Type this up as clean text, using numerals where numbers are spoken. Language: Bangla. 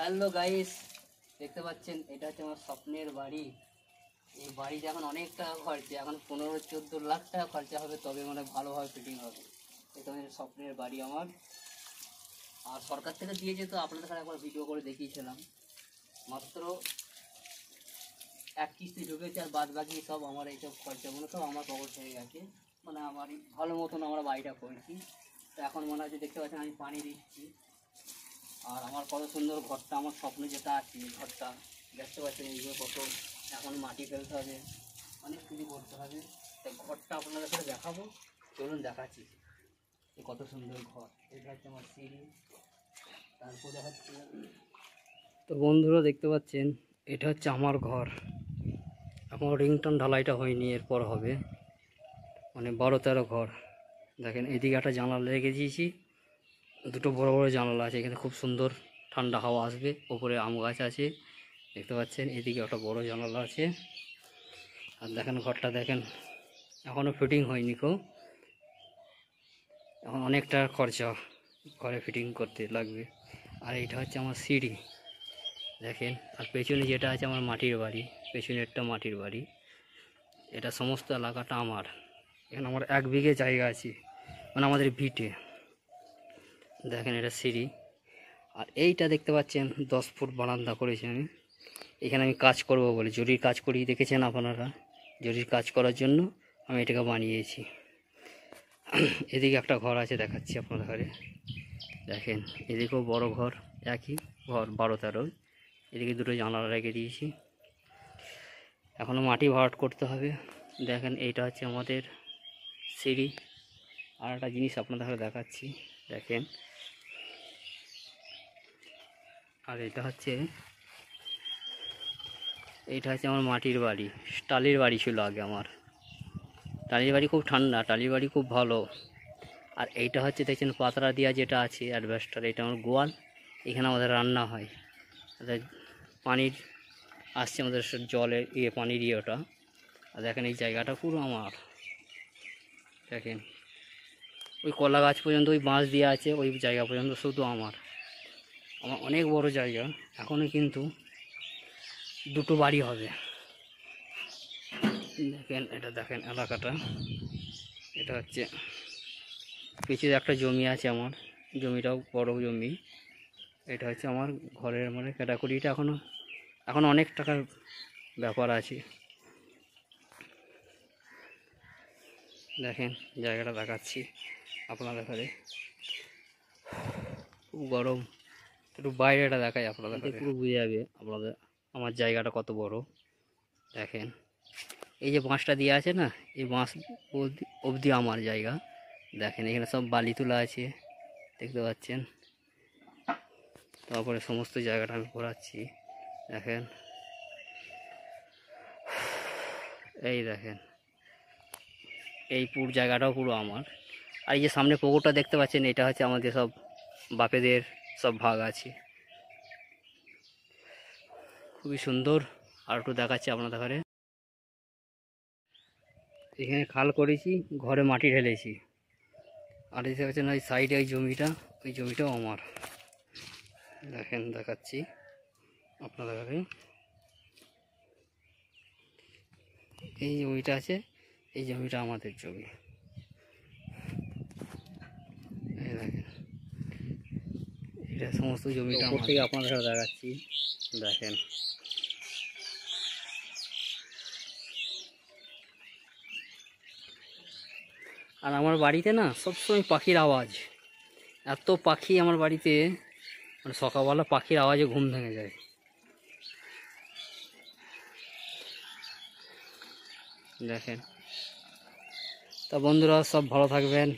হ্যালো গাইস, দেখতে পাচ্ছেন এটা হচ্ছে আমার স্বপ্নের বাড়ি। এই বাড়িতে এখন অনেক টাকা খরচা, এখন 15-14 লাখ টাকা খরচা হবে, তবে মানে ভালোভাবে ফিটিং হবে। এটা হচ্ছে স্বপ্নের বাড়ি আমার। আর সরকার থেকে দিয়েছে, তো আপনাদের একবার ভিডিও করে দেখিয়েছিলাম। মাত্র এক কিস্তি ঢুকেছে, আর বাদ বাকি সব আমার এইসব খরচাগুলো সব আমার পকেট হয়ে গেছে। মানে আমার ভালো মতন আমরা বাড়িটা করেছি। তো এখন মনে হচ্ছে, দেখতে পাচ্ছেন আমি পানি দিচ্ছি। আর আমার কত সুন্দর ঘরটা, আমার স্বপ্নে যেটা আছে ঘরটা দেখতে পাচ্ছেন। এইগুলো কত এখন মাটি ফেলতে হবে, অনেক কিছু করতে হবে। তো ঘরটা আপনাদের সাথে দেখাবো, চলুন দেখাচ্ছি। কত সুন্দর ঘর, এটা হচ্ছে আমার সিঁড়ি। তারপরে হচ্ছে, তো বন্ধুরা দেখতে পাচ্ছেন এটা হচ্ছে আমার ঘর। এখন রিংটন ঢালাইটা হয়নি, এরপর হবে। মানে 12-13 ঘর। দেখেন এদিকে একটা জানালা রেখে দিয়েছি, দুটো বড় বড় জানালা আছে, এখানে খুব সুন্দর ঠান্ডা হাওয়া আসবে। ওপরে আম গাছ আছে দেখতে পাচ্ছেন, এদিকে একটা বড় জানালা আছে। আর দেখেন ঘরটা দেখেন, এখনও ফিটিং হয়নি কো, এখন অনেক টাকা খরচা ঘরে ফিটিং করতে লাগবে। আর এটা হচ্ছে আমার সিঁড়ি দেখেন। আর পেছনে যেটা আছে আমার মাটির বাড়ি, পেছনে একটা মাটির বাড়ি। এটা সমস্ত এলাকাটা আমার। এখানে আমার 1 বিঘে জায়গা আছে, মানে আমাদের ভিটে। দেখেন এটা সিঁড়ি। আর এইটা দেখতে পাচ্ছেন 10 ফুট বারান্দা করেছি আমি। এখানে আমি কাজ করব বলে, জরির কাজ করি, দেখেছেন আপনারা। জরির কাজ করার জন্য আমি এটাকে বানিয়েছি। এদিকে একটা ঘর আছে, দেখাচ্ছি আপনাদের ঘরে। দেখেন এদিকেও বড় ঘর, একই ঘর 12-13। এদিকে দুটো জানালা রেখে দিয়েছি, এখনও মাটি ভরাট করতে হবে। দেখেন এইটা হচ্ছে আমাদের সিঁড়ি। আর একটা জিনিস আপনাদের ঘরে দেখাচ্ছি, দেখেন। আর এইটা হচ্ছে আমার মাটির বাড়ি। টালির বাড়ি ছিল আগে আমার। টালির বাড়ি খুব ঠান্ডা, টালির বাড়ি খুব ভালো। আর এইটা হচ্ছে দেখছেন পাতরা দিয়া যেটা আছে অ্যাডভেস্টার, এটা আমার গোয়াল। এখানে আমাদের রান্না হয়। পানির আসছে আমাদের জলের পানির ওটা। আর দেখেন এই জায়গাটা পুরো আমার। দেখেন ওই কলা গাছ পর্যন্ত, ওই বাঁশ দিয়ে আছে, ওই জায়গা পর্যন্ত শুধু আমার। অনেক বড় জায়গা। এখনও কিন্তু 2টো বাড়ি হবে। দেখেন এটা, দেখেন এলাকাটা। এটা হচ্ছে পিছিয়ে একটা জমি আছে আমার, জমিটাও বড় জমি। এটা হচ্ছে আমার ঘরের মানে ক্যাটাগরিটা। এখন অনেক টাকার ব্যাপার আছে। দেখেন জায়গাটা দেখাচ্ছি আপনাদের ঘরে, খুব গরম। একটু বাইরেটা দেখাই আপনাদের, পুরো বুঝে যাবে আপনাদের আমার জায়গাটা কত বড়। দেখেন এই যে বাঁশটা দিয়ে আছে না, এই বাঁশ অবধি আমার জায়গা। দেখেন এখানে সব বালি তোলা আছে, দেখতে পাচ্ছেন। তারপরে সমস্ত জায়গাটা আমি ঘোরাচ্ছি, দেখেন। এই দেখেন এই পুরো জায়গাটাও পুরো আমার। আর এই যে সামনে পুকুরটা দেখতে পাচ্ছেন, এটা হচ্ছে আমাদের সব বাপেদের সব ভাগ আছে। খুবই সুন্দর। আর একটু দেখাচ্ছি আপনাদের ঘরে। এখানে খাল করেছি, ঘরে মাটি ঢেলেছি। আর দেখতে পাচ্ছেন ওই সাইডে ওই জমিটা, ওই জমিটাও আমার। দেখেন দেখাচ্ছি আপনাদের ঘরে, এই জমিটা আছে, এই জমিটা আমাদের জমি। এই দেখেন এটা সমস্ত জমিটা আমার থেকে আপনাদের ঘরে দেখাচ্ছি। দেখেন আর আমার বাড়িতে না সবসময় পাখির আওয়াজ, এত পাখি আমার বাড়িতে, মানে সকালবেলা পাখির আওয়াজে ঘুম ভেঙে যায়। দেখেন। তা বন্ধুরা সব ভালো থাকবেন।